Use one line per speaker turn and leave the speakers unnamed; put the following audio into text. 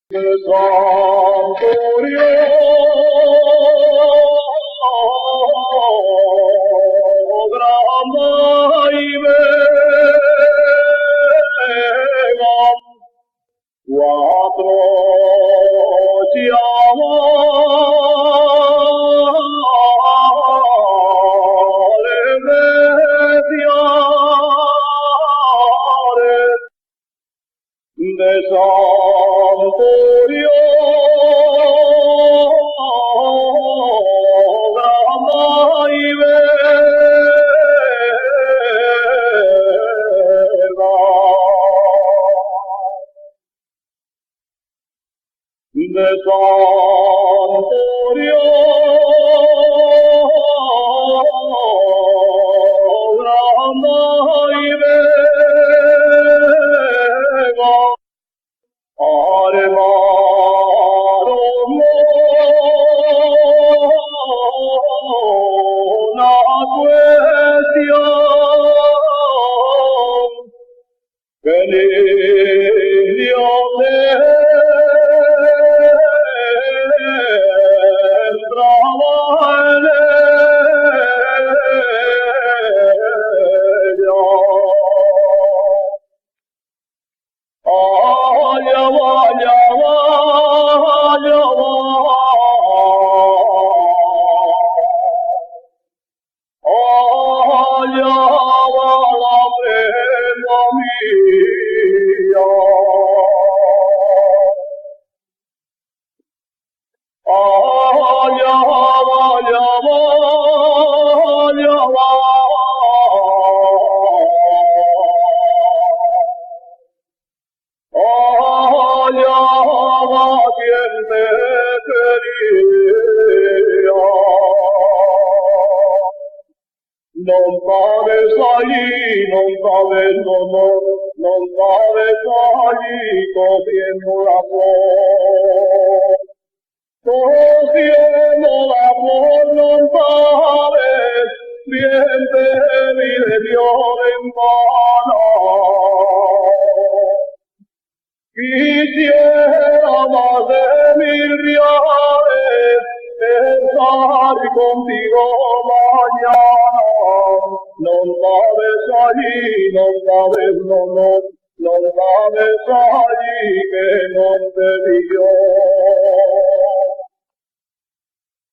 Santorio grama y vega, cuatro chiamale mediare de Santorio grama y vega, de Santorio grama y vega, armaron una cuestión que niño entraba en ella. Allá va, allá va, allá va. Allá va la prenda mía. Allá va, allá va, allá va. Allá va quien me quería. Non sabes allí, non sabes, non sabes allí cogiendo la flor. Cogiendo la flor, non sabes, bien te mire Dios en vano. Quisiera más de 1000 reales estar contigo mañana. No sabes allí, no sabes, no sabes allí que no te vi yo.